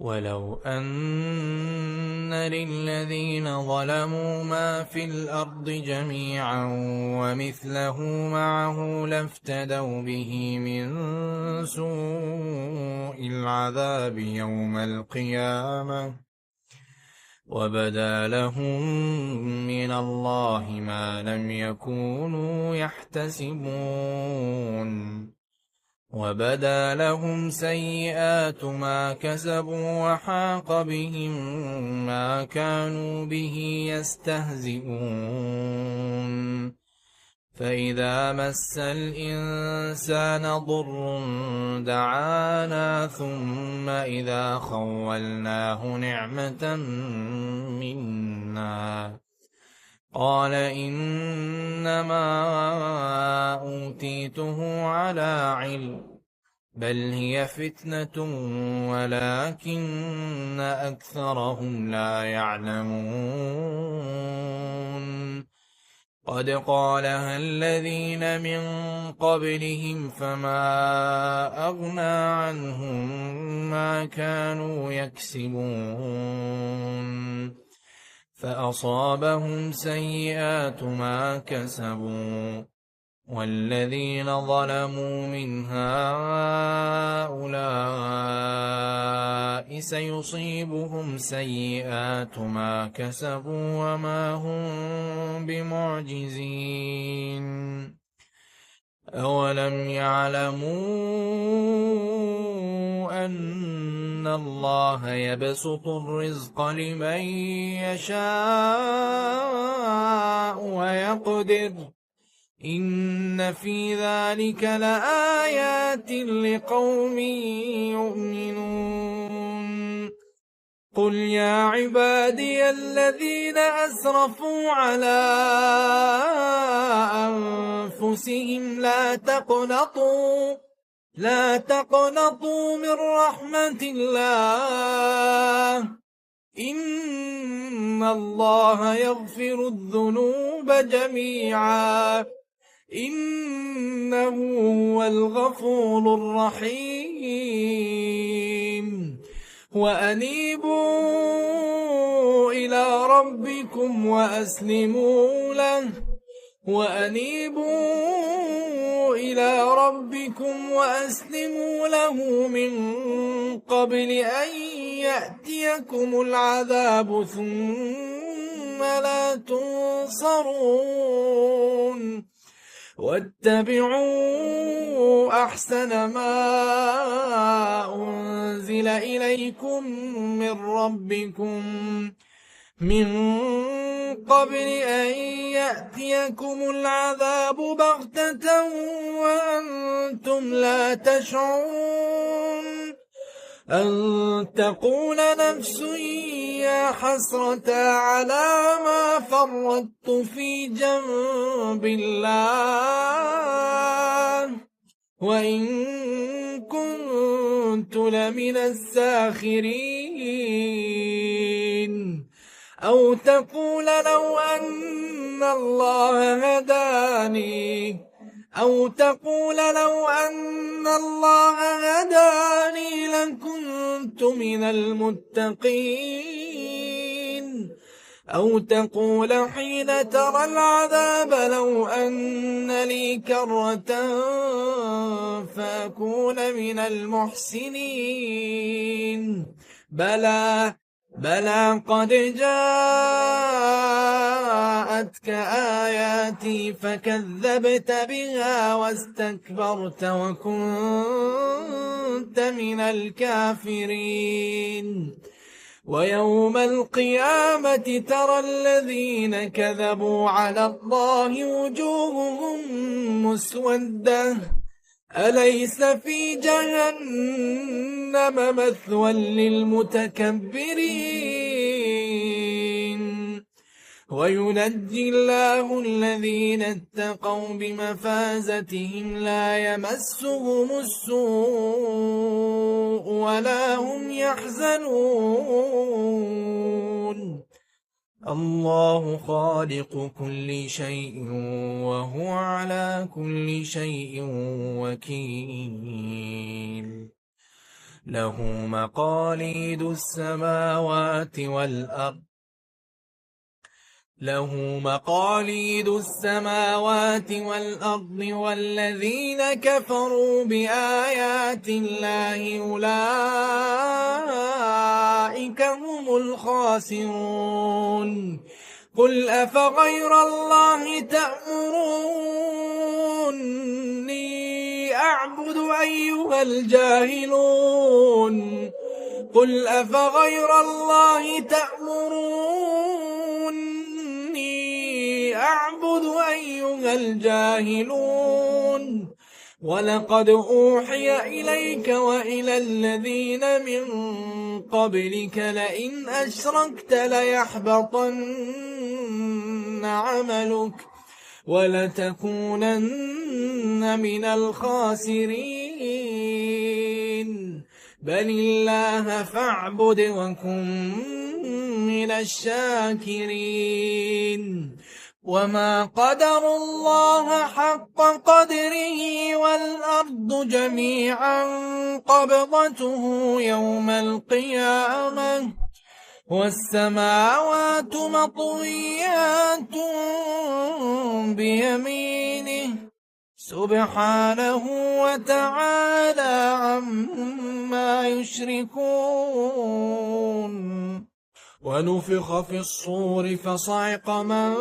ولو أن للذين ظلموا ما في الأرض جميعا ومثله معه لافتدوا به من سوء العذاب يوم القيامة وبدا لهم من الله ما لم يكونوا يحتسبون وبدا لهم سيئات ما كسبوا وحاق بهم ما كانوا به يستهزئون فإذا مس الإنسان ضر دعانا ثم إذا خولناه نعمة منا قال إنما أوتيته على علم بل هي فتنة ولكن أكثرهم لا يعلمون قد قالها الذين من قبلهم فما أغنى عنهم ما كانوا يكسبون فأصابهم سيئات ما كسبوا والذين ظلموا من هؤلاء سيصيبهم سيئات ما كسبوا وما هم بمعجزين أولم يعلموا أن الله يبسط الرزق لمن يشاء ويقدر إن في ذلك لآيات لقوم يؤمنون قل يا عبادي الذين أسرفوا على أنفسهم لا تقنطوا من رحمة الله إن الله يغفر الذنوب جميعا إنه هو الغفور الرحيم وأنيبوا إلى ربكم وأسلموا له من قبل أن يأتيكم العذاب ثم لا تنصرون واتبعوا أحسن ما أنزل إليكم من ربكم من قبل أن يأتيكم العذاب بغتة وأنتم لا تشعرون أن تقول نفس يا حسرة على ما فرطت في جنب الله وإن كنت لمن الساخرين أو تقول لو أن الله هداني لكنت من المتقين أو تقول حين ترى العذاب لو أن لي كرة فأكون من المحسنين بلى قد جاءتك آياتي فكذبت بها واستكبرت وكنت من الكافرين ويوم القيامة ترى الذين كذبوا على الله وجوههم مسودة أليس في جهنم مثوى للمتكبرين وينجي الله الذين اتقوا بمفازتهم لا يمسهم السوء ولا هم يحزنون الله خالق كل شيء وهو على كل شيء وكيل له مقاليد السماوات والأرض والذين كفروا بآيات الله أولئك هم الخاسرون قل أفغير الله تأمروني أعبد أيها الجاهلون قل أفغير الله تأمروني أعبد أيها الجاهلون ولقد أوحي إليك وإلى الذين من قبلك لئن أشركت ليحبطن عملك ولتكونن من الخاسرين بل الله فاعبد وكن من الشاكرين وما قدروا الله حق قدره والأرض جميعا قبضته يوم القيامة والسماوات مطويات بيمينه سبحانه وتعالى عما يشركون ونفخ في الصور فصعق من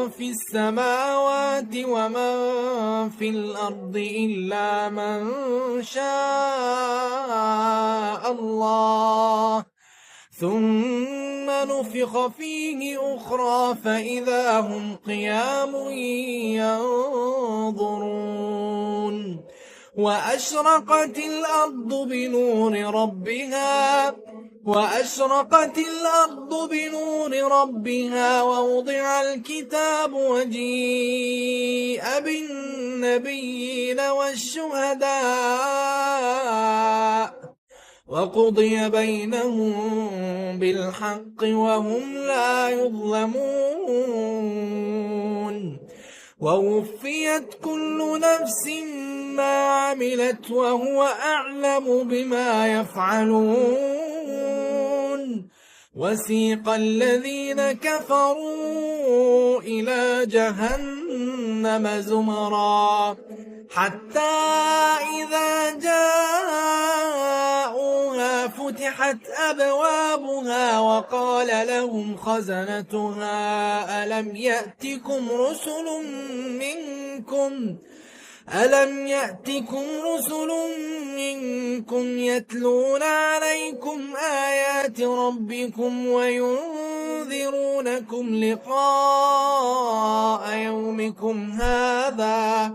في السماوات ومن في الأرض إلا من شاء الله ثم نفخ فيه أخرى فإذا هم قيام ينظرون وأشرقت الأرض بنور ربها ووضع الكتاب وجيء بالنبيين والشهداء وقضي بينهم بالحق وهم لا يظلمون ووفيت كل نفس ما عملت وهو أعلم بما يفعلون وسيق الذين كفروا إلى جهنم زمرا حتى إذا جاءوها فتحت أبوابها وقال لهم خزنتها ألم يأتكم رسل منكم يتلون عليكم آيات ربكم وينذرونكم لقاء يومكم هذا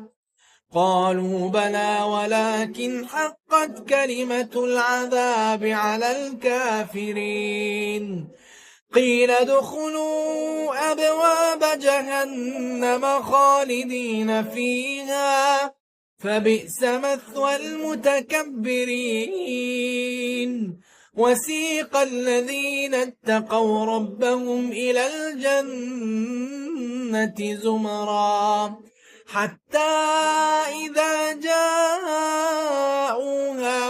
قالوا بلى ولكن حقت كلمة العذاب على الكافرين قيل ادخلوا أبواب جهنم خالدين فيها فبئس مثوى المتكبرين وسيق الذين اتقوا ربهم إلى الجنة زمرا حتى إذا جاءوها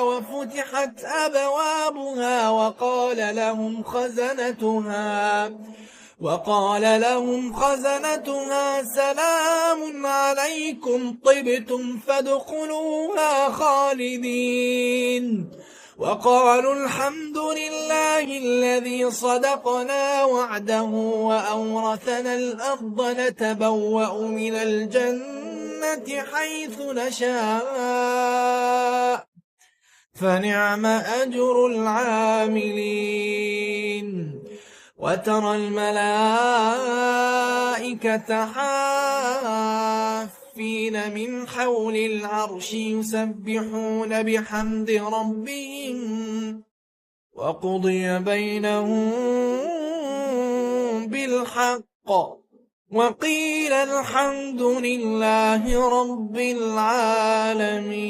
وفتحت أبوابها وقال لهم خزنتها سلام عليكم طبتم فادخلوها خالدين وقالوا الحمد لله الذي صدقنا وعده وأورثنا الأرض نتبوأ من الجنة حيث نشاء فنعم أجر العاملين وترى الملائكة حافين من حول العرش يسبحون بحمد ربهم وقضي بينهم بالحق وقيل الحمد لله رب العالمين.